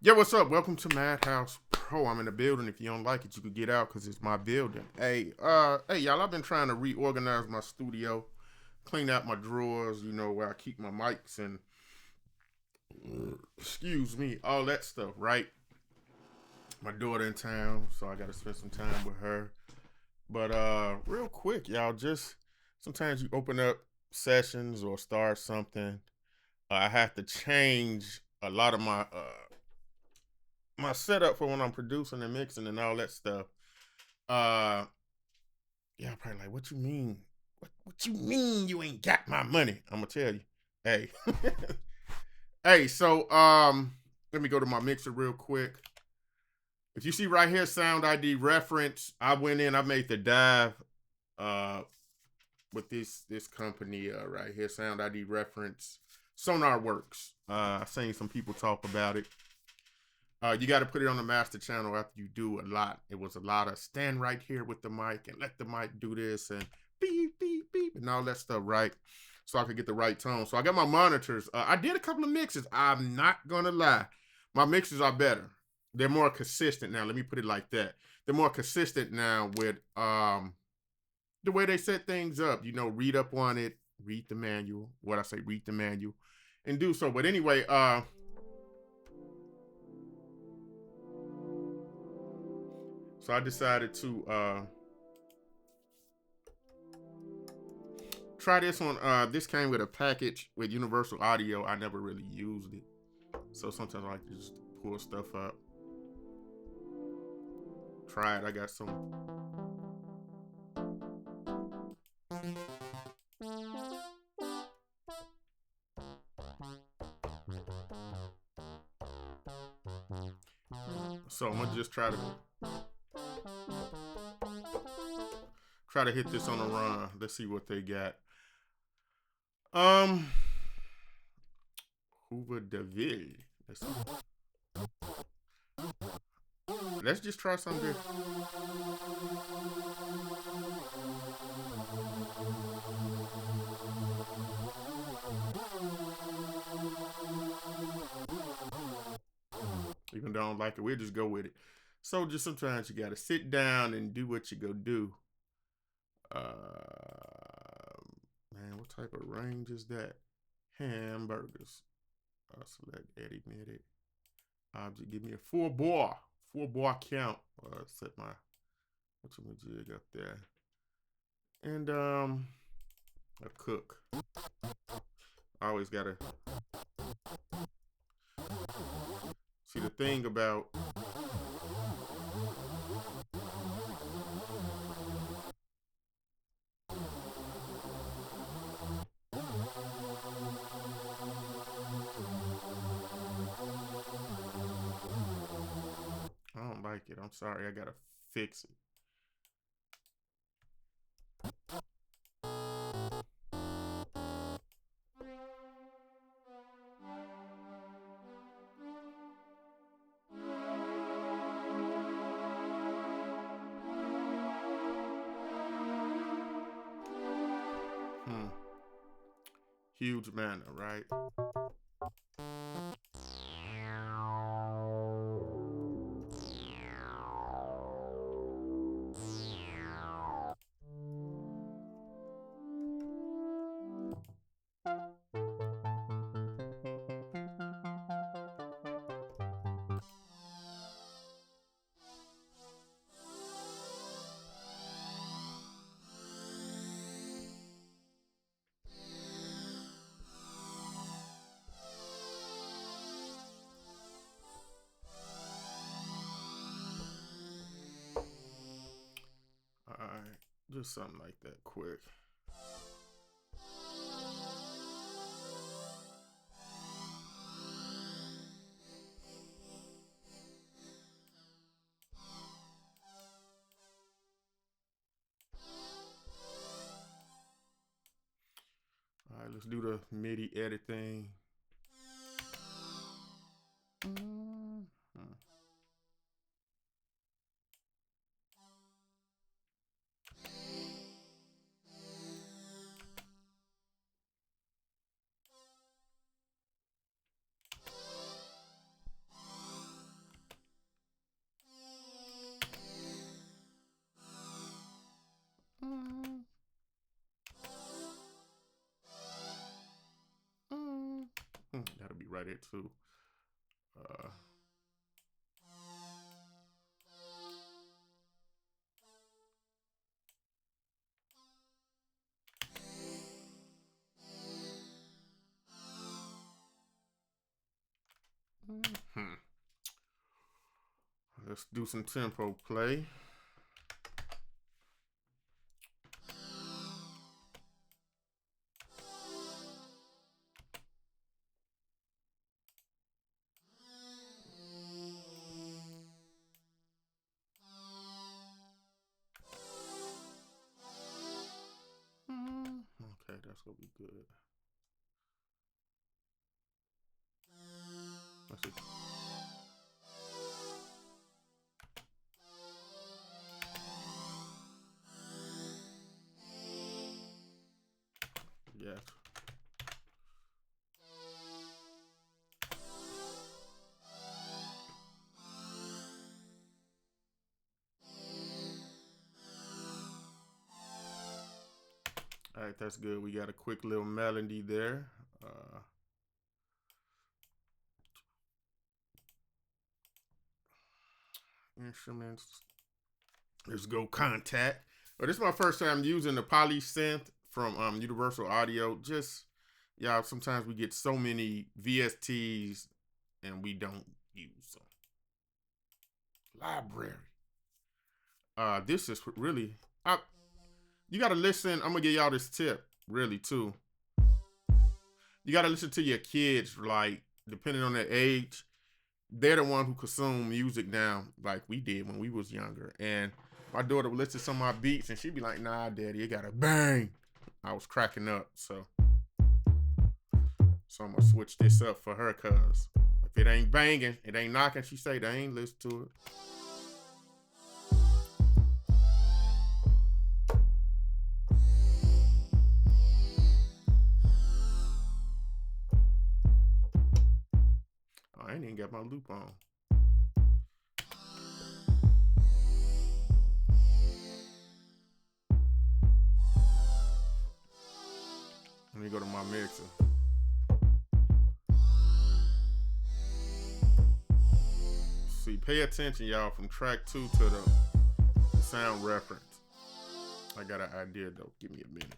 Yo, what's up? Welcome to Madhouse Pro. I'm in the building. If you don't like it, you can get out because it's my building. Hey, y'all. I've been trying to reorganize my studio, clean out my drawers. You know where I keep my mics and excuse me, all that stuff. Right? My daughter in town, so I got to spend some time with her. But real quick, y'all. Just sometimes you open up sessions or start something. I have to change a lot of my setup for when I'm producing and mixing and all that stuff. Uh, yeah, probably like, what you mean? What you mean you ain't got my money? I'm gonna tell you. Hey, hey. So let me go to my mixer real quick. If you see right here, Sound ID reference. I went in. I made the dive. Uh, with this company right here, Sound ID reference. Sonar Works. I've seen some people talk about it. You got to put it on the master channel after you do a lot. It was a lot of stand right here with the mic and let the mic do this and beep, beep, beep, and all that stuff, right? So I could get the right tone. So I got my monitors. I did a couple of mixes. I'm not going to lie. My mixes are better. They're more consistent now. Let me put it like that. They're more consistent now with the way they set things up. You know, read up on it, read the manual. What I say, read the manual and do so. But anyway, so I decided to try this one. This came with a package with Universal Audio. I never really used it, so sometimes I like to just pull stuff up. Try it. I got some. So I'm gonna just try to hit this on a run. Let's see what they got. Um, Hoover Deville. Let's just try something different. Even though I don't like it, we'll just go with it. So just sometimes you gotta sit down and do what you go do. Man, what type of range is that? Hamburgers. Select edit minute. Object. Give me a four bar count. Set my what's my jig up there, and a cook. I always gotta see the thing about. I don't like it. I'm sorry. I gotta fix it. Hmm. Huge manner, right? All right, just something like that, quick. All right, let's do the MIDI edit thing. Mm-hmm. there too. Uh, hmm. Let's do some tempo play. Okay, that's gonna be good. Let's see. Yes. All right, that's good. We got a quick little melody there. Instruments. Let's go contact. But this is my first time using the polysynth from Universal Audio. Just y'all, sometimes we get so many VSTs and we don't use them. Library. This is really. You gotta listen. I'm gonna give y'all this tip, really too. You gotta listen to your kids, like depending on their age. They're the one who consume music now, like we did when we was younger. And my daughter would listen to some of my beats, and she'd be like, "Nah, Daddy, it gotta bang." I was cracking up, so I'm gonna switch this up for her, cause if it ain't banging, it ain't knocking. She say they ain't listen to it. Oh, I ain't even got my loop on. Let me go to my mixer. See, pay attention, y'all, from track 2 to the sound reference. I got an idea, though. Give me a minute.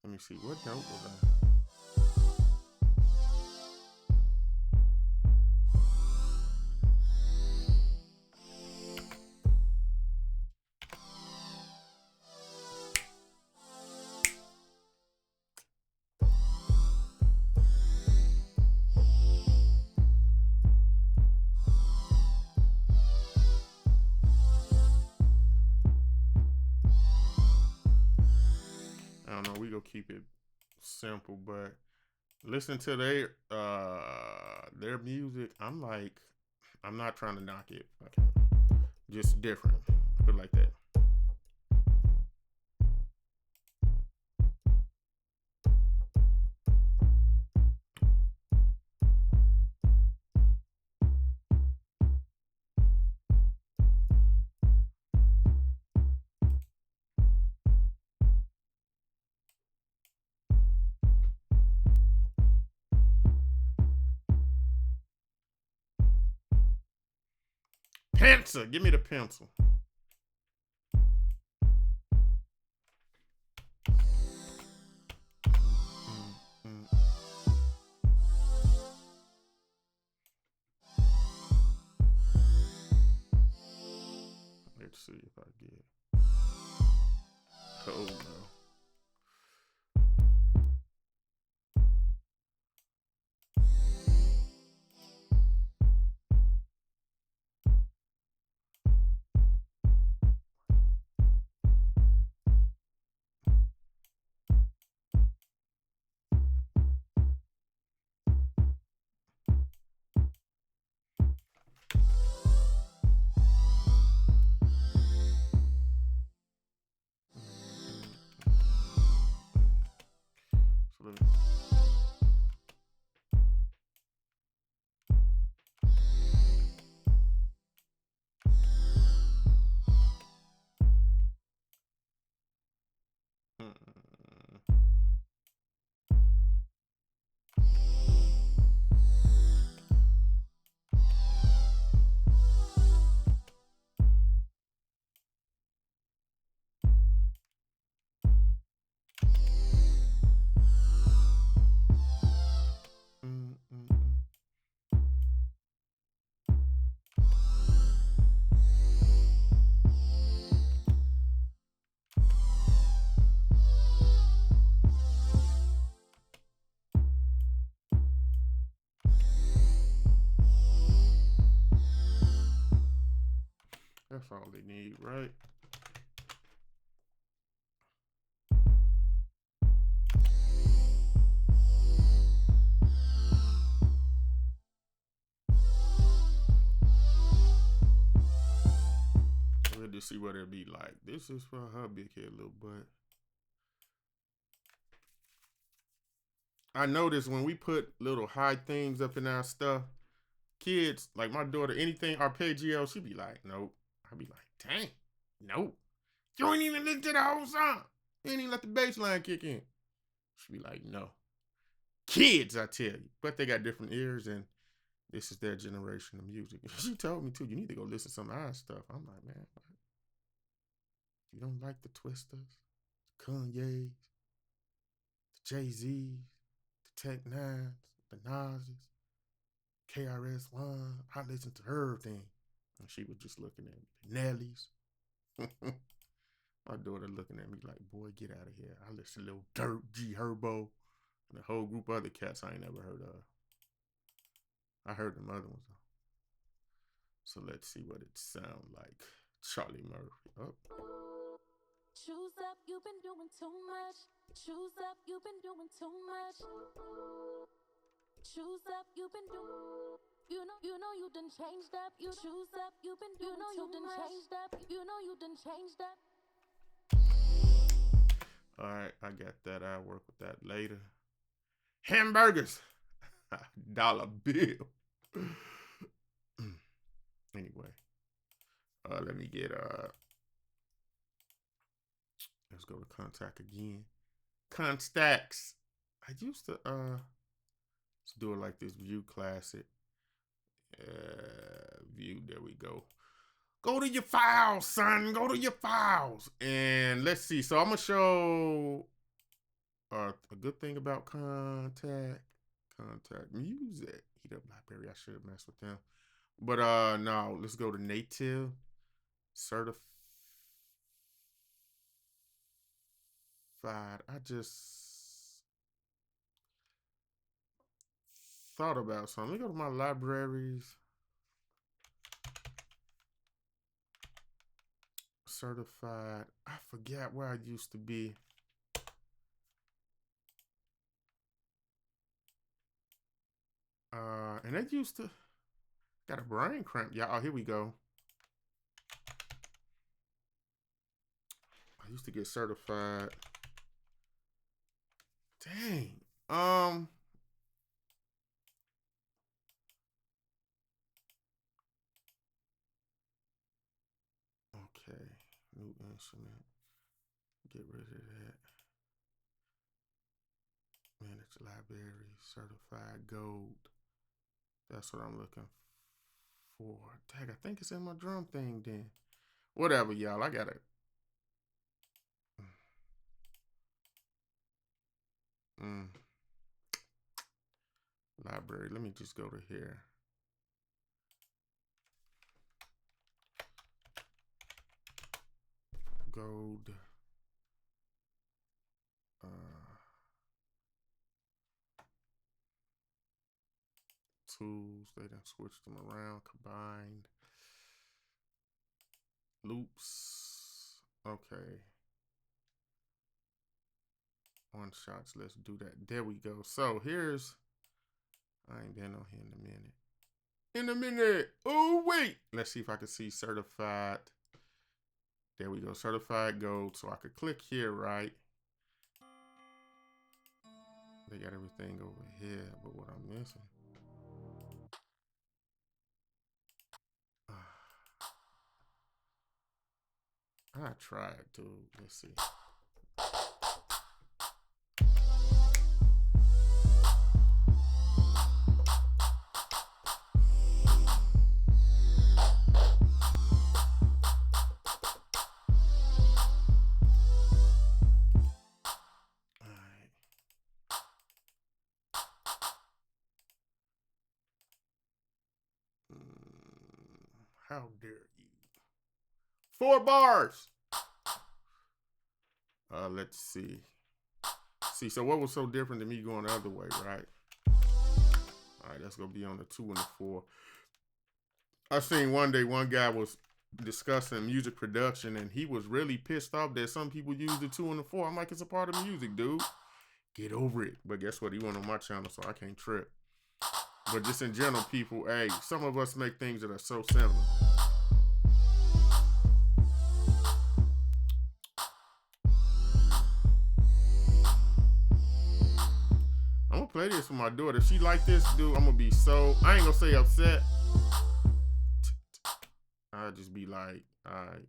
Let me see. What note was I? I don't know. We gonna keep it simple, but listen to their music. I'm like, I'm not trying to knock it. Okay. Just different. Put it like that. Pencil. Give me the pencil. Let's see if I get. Oh no. That's all they need, right? We'll just see what it'll be like. This is for her big head little butt. I noticed when we put little high things up in our stuff, kids, like my daughter, anything arpeggio, she be like, nope. I be like, dang, nope. You ain't even listen to the whole song. You ain't even let the bass line kick in. She be like, no. Kids, I tell you. But they got different ears, and this is their generation of music. She told me, too, you need to go listen to some of our stuff. I'm like, man, you don't like the Twisters, the Kanye's, the Jay-Z's, the Tech Nines, the Nas's, KRS-One. I listen to her thing. And she was just looking at me. Nelly's. My daughter looking at me like, boy, get out of here. I listen to Lil Dirt, G Herbo, and a whole group of other cats I ain't never heard of. I heard them other ones though. So let's see what it sounds like. Charlie Murphy. Oh. Choose up, you've been doing too much. Choose up, you've been doing too much. Choose up, you've been doing. You know you done changed up. You choose up, you've been doing you done changed up. You know you done changed up. All right, I got that. I'll work with that later. Hamburgers. Dollar bill. Anyway, let me get let's go to contact again. Contacts. I used to let's do it like this. View classic. View. There we go. Go to your files, son. Go to your files. And let's see. So I'm gonna show a good thing about contact music. Heat up library. I should have messed with them. But no, let's go to native certified. I just thought about something. Let me go to my libraries. Certified. I forget where I used to be. And I used to got a brain cramp. Yeah, oh, here we go. I used to get certified. Dang. Okay. New instrument. Get rid of that. Manage library. Certified gold. That's what I'm looking for. Dang, I think it's in my drum thing then. Whatever, y'all. I got it. Library. Let me just go to here. Gold. Tools. They done switched them around. Combined. Loops. Okay. One shots. Let's do that. There we go. So here's. I ain't been on here in a minute. In a minute. Oh, wait. Let's see if I can see certified. There we go. Certified gold. So I could click here, right? They got everything over here, but what I'm missing. I tried to. Let's see. How dare you? 4 bars. Let's see. So what was so different than me going the other way, right? All right, that's gonna be on the 2 and the 4. I seen one day one guy was discussing music production, and he was really pissed off that some people use the 2 and the 4. I'm like, it's a part of music, dude. Get over it. But guess what? He went on my channel, so I can't trip. But just in general, people, hey, some of us make things that are so similar. I'm gonna play this with my daughter. If she like this, dude, I'm gonna be so, I ain't gonna say upset. I'll just be like, all right,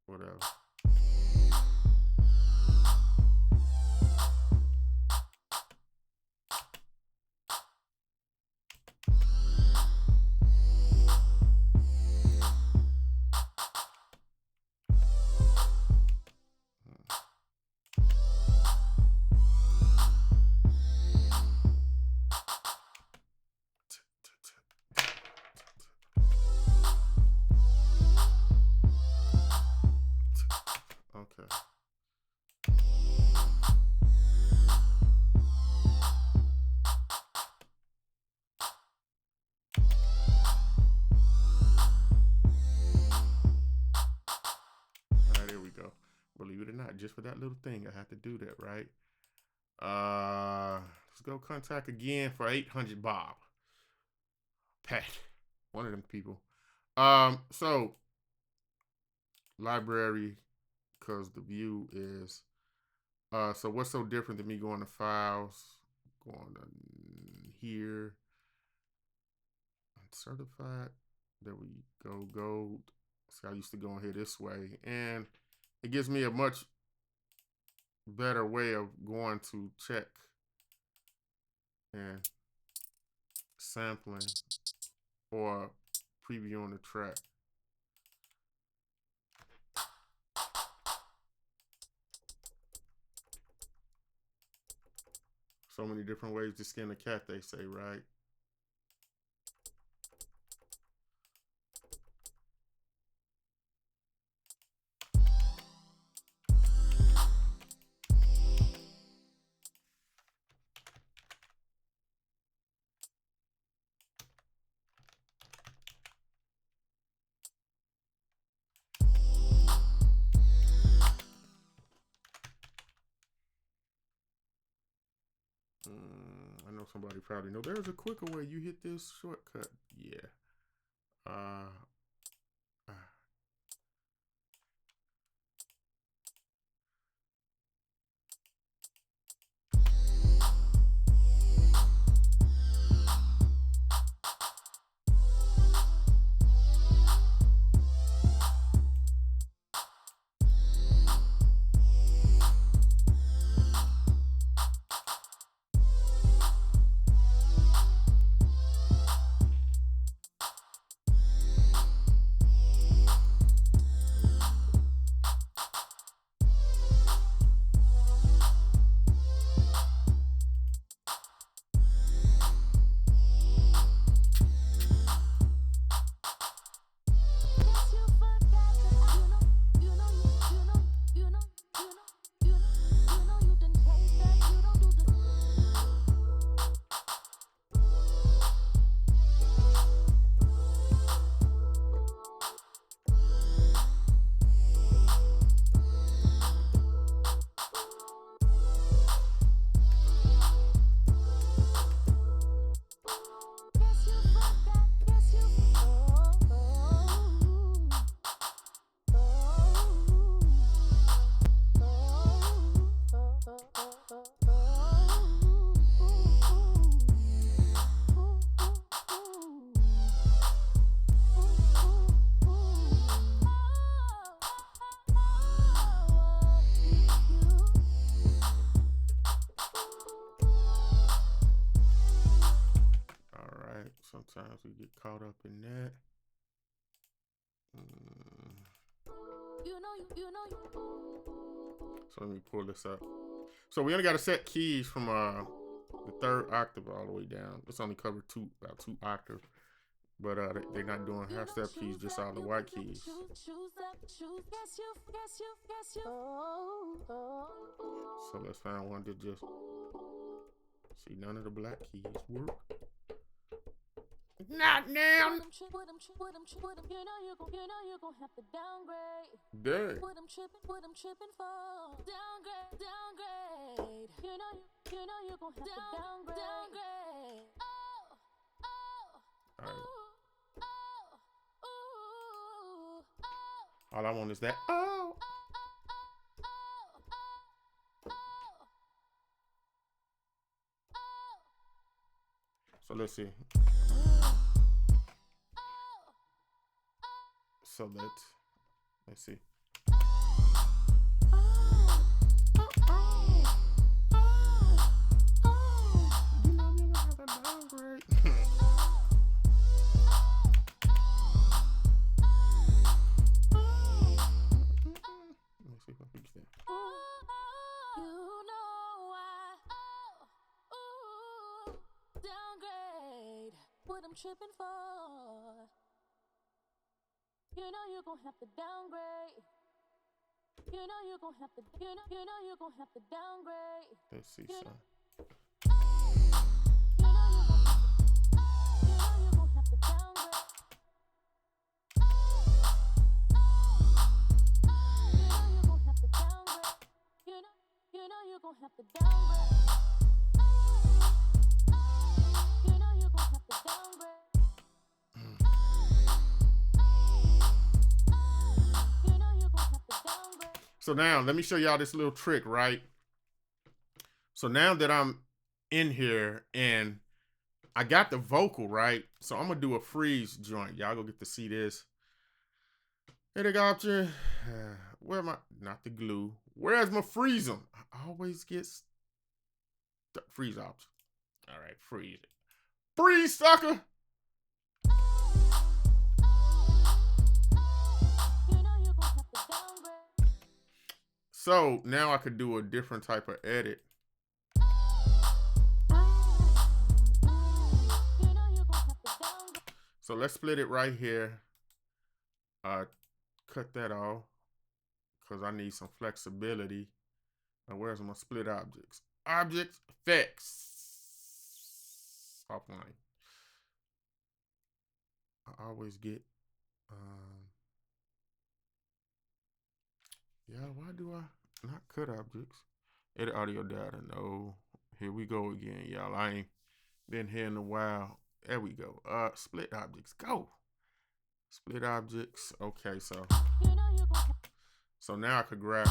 whatever. Okay. All right, there we go. Believe it or not, just for that little thing, I have to do that, right? Let's go contact again for 800 Bob. Pat, one of them people. So library, because the view is so what's so different than me going to files, going to here, certified. There we go, gold. See, I used to go in here this way, and it gives me a much better way of going to check and sampling or previewing the track. So many different ways to skin a cat, they say, right? I know somebody probably know. There's a quicker way. You hit this shortcut. Yeah. Uh, sometimes we get caught up in that. So let me pull this up. So we only got to set keys from the third octave all the way down. It's only covered about two octaves. But they're not doing half step keys, just all the white keys. So let's find one that just, see, none of the black keys work. Not now. You know you gon' have to downgrade. Dang. What I'm tripping for? Downgrade. You know you gon' have to downgrade. All right. All I want is that. Oh. So let's see. So let's see. Downgrade. What I'm tripping for? You know you gon' have to downgrade. You know you gon' have to. You know you gon' have to downgrade. Let's see, son. So now let me show y'all this little trick, right? So now that I'm in here and I got the vocal, right? So I'm gonna do a freeze joint. Y'all go get to see this. Edit option. Where am I? Not the glue. Where's my freeze 'em? I always get freeze option. All right, freeze it. Freeze, sucker. So now I could do a different type of edit. So let's split it right here. Cut that off because I need some flexibility. Now where's my split objects? Objects, effects. Offline. I always get, yeah, why do I not cut objects? Edit audio data, no. Here we go again, y'all. I ain't been here in a while. There we go. Split objects, go. Split objects, okay, so now I could grab.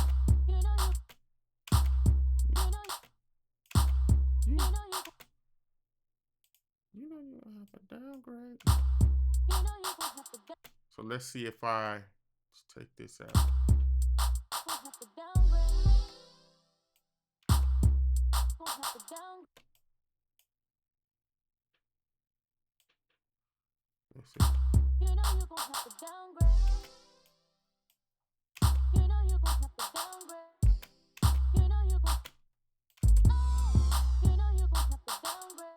You know you have to downgrade. So let's see if I just take this out. Let's see. You know you gon' have to downgrade. You know you gon' have to downgrade. You know you gon' have to downgrade.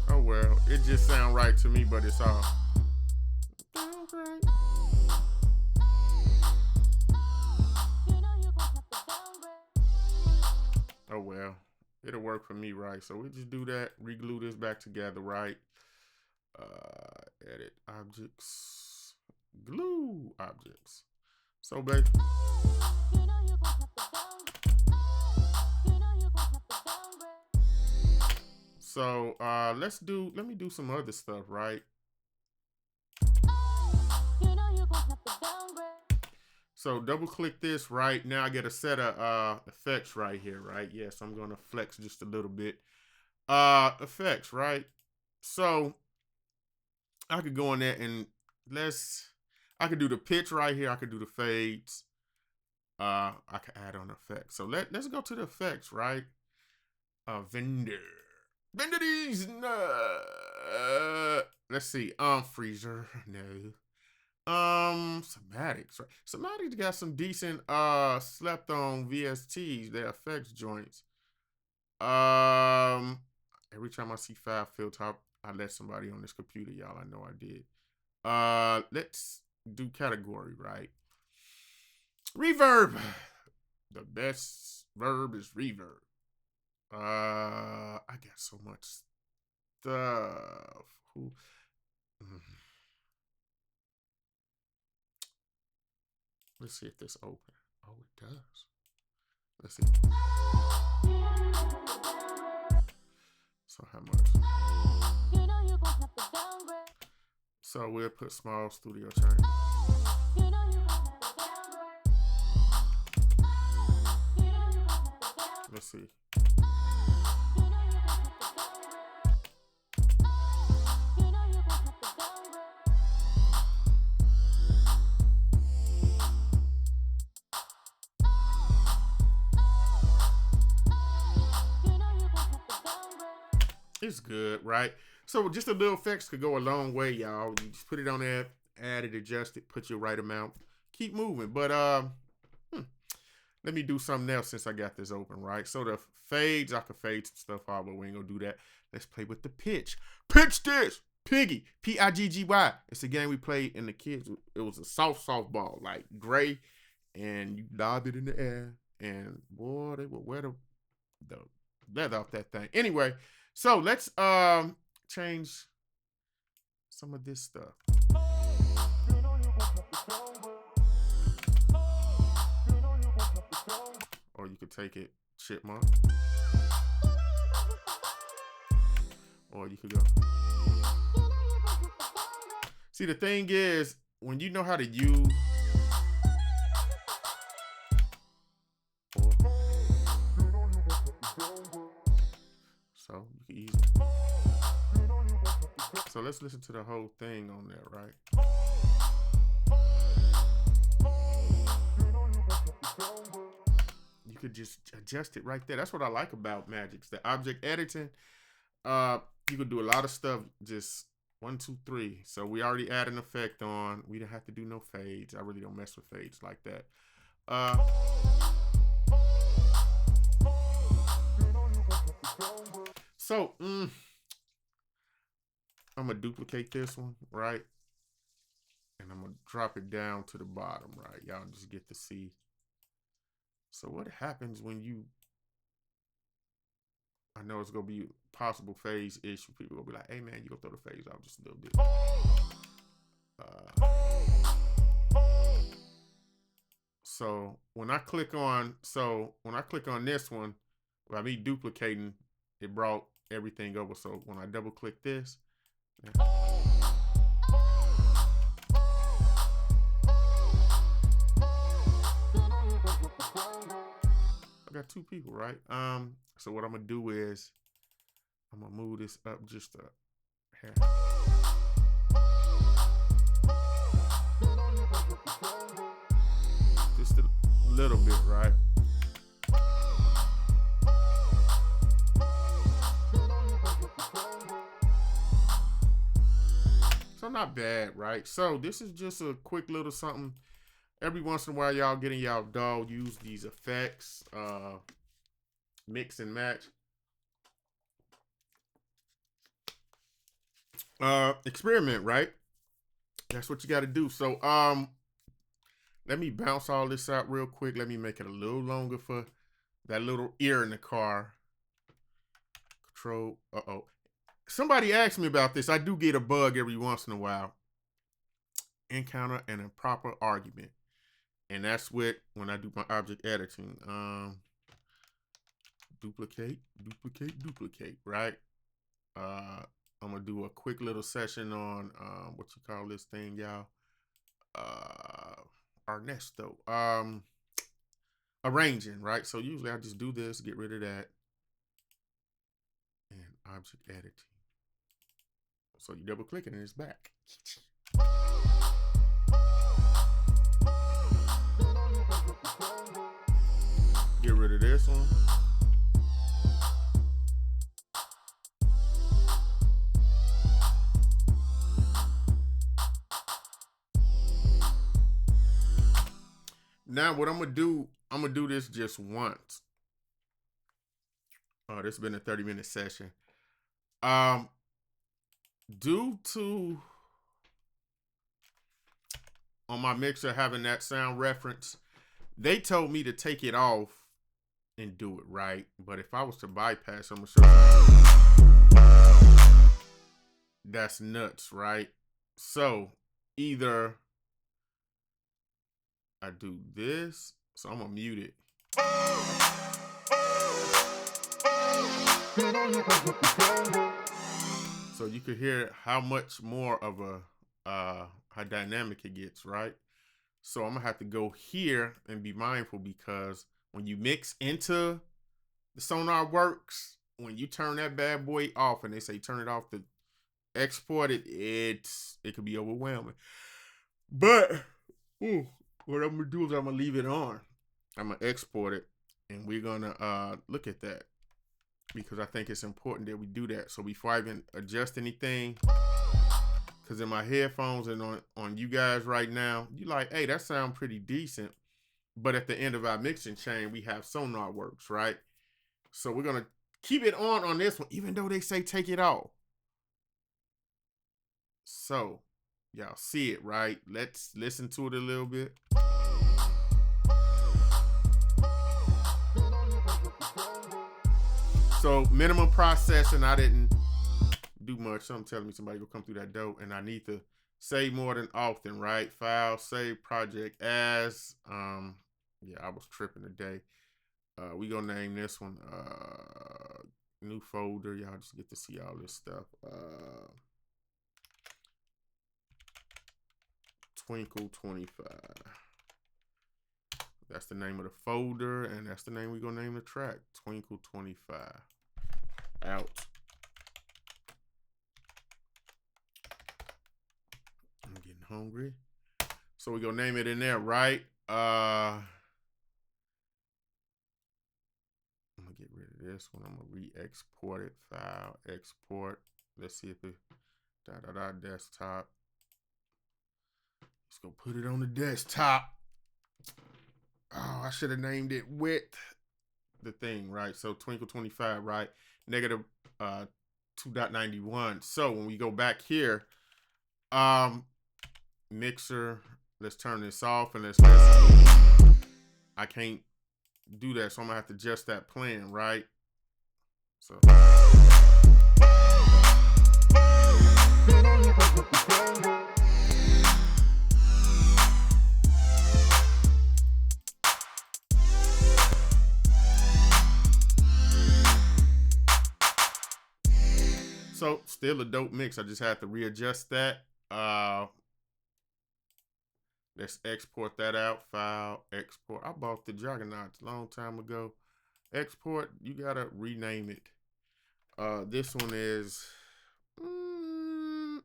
Oh well, it just sound right to me, but it's all downgrade. Oh well, it'll work for me, right? So we just do that, reglue this back together, right? Edit objects, glue objects. So baby. So let me do some other stuff, right? So double click this, right? Now I get a set of effects right here, right? Yes, I'm gonna flex just a little bit. Effects, right? So I could go in there and I could do the pitch right here. I could do the fades. I could add on effects. So let's go to the effects, right? Vendor these. Let's see. Freezer. No. Somatics, right? Somatics got some decent slept on VSTs, their effects joints. Every time I see file filter, I let somebody on this computer, y'all. I know I did. do category, right? Reverb. The best verb is reverb. I got so much stuff. Who? Let's see if this open. Oh, it does. Let's see. So how much? So we'll put small studio change. Let's see. It's good, right? So just a little effects could go a long way, y'all. You just put it on there, add it, adjust it, put your right amount, keep moving. But let me do something else since I got this open, right? So the fades, I could fade some stuff out, but we ain't gonna do that. Let's play with the pitch. Pitch this, Piggy, Piggy. It's a game we played in the kids. It was a softball, like gray, and you lobbed it in the air, and boy, they would wear the leather off that thing. Anyway, so let's change some of this stuff. Or you could take it chipmunk. Or you could go. See, the thing is, when you know how to use so you can use it. So let's listen to the whole thing on there, right? You could just adjust it right there. That's what I like about Magic's the object editing. You could do a lot of stuff just 1, 2, 3. So we already add an effect on. We don't have to do no fades. I really don't mess with fades like that. So I'm gonna duplicate this one, right? And I'm gonna drop it down to the bottom, right? Y'all just get to see. So what happens when you, I know it's gonna be a possible phase issue. People will be like, hey man, you gonna throw the phase out just a little bit. So when I click on this one, by me duplicating, it brought everything over. So when I double click this, I got 2 people, right? So what I'm gonna do is I'm gonna move this up just a hair. Just a little bit, right? So not bad, right? So this is just a quick little something. Every once in a while, y'all getting y'all dog use these effects, mix and match. Experiment, right? That's what you got to do. So let me bounce all this out real quick. Let me make it a little longer for that little ear in the car. Control. Somebody asked me about this. I do get a bug every once in a while. Encounter an improper argument. And that's when I do my object editing. Duplicate, right? I'm gonna do a quick little session on what you call this thing, y'all. Ernesto. Arranging, right? So usually I just do this, get rid of that, and object editing. So you double click it and it's back. Get rid of this one. Now what I'm gonna do this just once. This has been a 30-minute session. Due to on my mixer having that sound reference, they told me to take it off and do it right. But if I was to bypass, I'm gonna show you. That's nuts, right? So either I do this, so I'm gonna mute it. So you could hear how much more of a how dynamic it gets, right? So I'm gonna have to go here and be mindful because when you mix into the Sonar Works, when you turn that bad boy off and they say turn it off to export it, it could be overwhelming. But what I'm gonna do is I'm gonna leave it on. I'm gonna export it, and we're gonna look at that because I think it's important that we do that. So before I even adjust anything, because in my headphones and on you guys right now, you like, hey, that sounds pretty decent. But at the end of our mixing chain, we have Sonar Works, right? So we're gonna keep it on this one, even though they say take it off. So y'all see it, right? Let's listen to it a little bit. So minimum processing, I didn't do much. Something telling me somebody will come through that door, and I need to save more than often, right? File, save, project as. Yeah, I was tripping today. We gonna name this one new folder. Y'all just get to see all this stuff. Twinkle 25. That's the name of the folder, and that's the name we're gonna name the track. Twinkle 25. Out. I'm getting hungry. So we're gonna name it in there, right? I'm gonna get rid of this one. I'm gonna re-export it. File, export. Let's see if it desktop. Let's go put it on the desktop. Oh, I should have named it with the thing, right? So Twinkle 25, right? Negative 2.91. So when we go back here, mixer, let's turn this off and let's I can't do that, so I'm gonna have to adjust that plan, right? So So still a dope mix. I just had to readjust that. Let's export that out. File, export. I bought the Juggernauts a long time ago. Export, you gotta rename it. This one is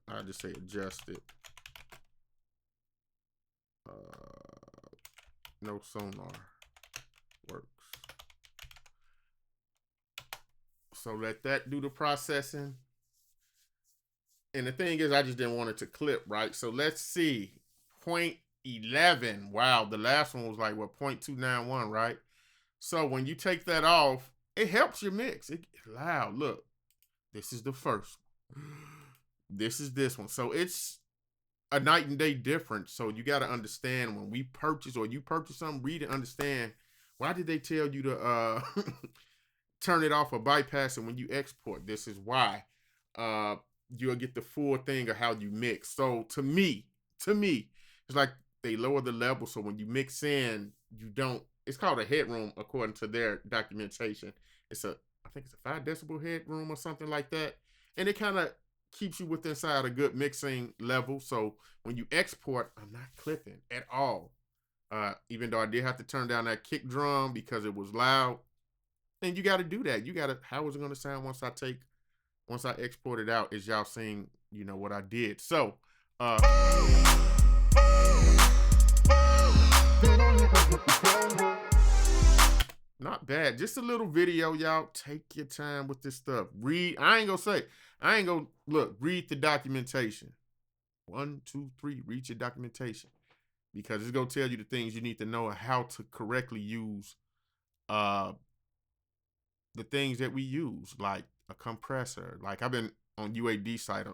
I'll just say adjust it. No Sonar Works. So let that do the processing. And the thing is, I just didn't want it to clip, right? So let's see. 0.11. Wow, the last one was like, what, 0.291, right? So when you take that off, it helps your mix. It's loud. Look, this is the first. This is this one. So it's a night and day difference. So you got to understand when we purchase or you purchase something, read and understand why did they tell you to turn it off or bypass it when you export. This is why. You'll get the full thing of how you mix. So to me, it's like they lower the level. So when you mix in, you don't, it's called a headroom according to their documentation. I think it's a 5 decibel headroom or something like that. And it kind of keeps you within inside a good mixing level. So when you export, I'm not clipping at all. Even though I did have to turn down that kick drum because it was loud. And you got to do that. How is it going to sound once I export it out? Is y'all seeing, what I did? So, not bad. Just a little video, y'all. Take your time with this stuff. Read the documentation. 1, 2, 3, read your documentation. Because it's going to tell you the things you need to know how to correctly use the things that we use, like a compressor. Like I've been on UAD site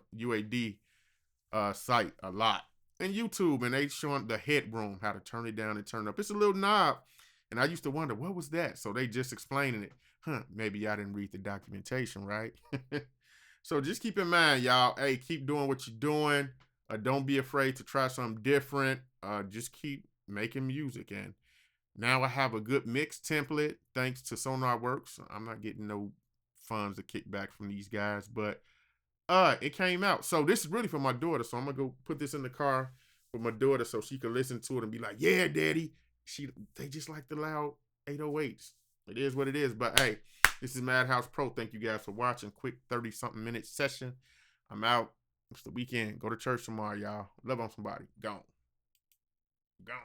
a lot. in YouTube, and they showing the headroom, how to turn it down and turn it up. It's a little knob, and I used to wonder what was that. So they just explaining it. Huh? Maybe I didn't read the documentation, right? So just keep in mind, y'all. Hey, keep doing what you're doing. Don't be afraid to try something different. Just keep making music, and now I have a good mix template thanks to SonarWorks. I'm not getting no funds or kickback from these guys, but it came out. So this is really for my daughter. So I'm gonna go put this in the car with my daughter so she can listen to it and be like, "Yeah, Daddy." They just like the loud 808s. It is what it is. But hey, this is Madhouse Pro. Thank you guys for watching. Quick 30-something minute session. I'm out. It's the weekend. Go to church tomorrow, y'all. Love on somebody. Gone. Gone.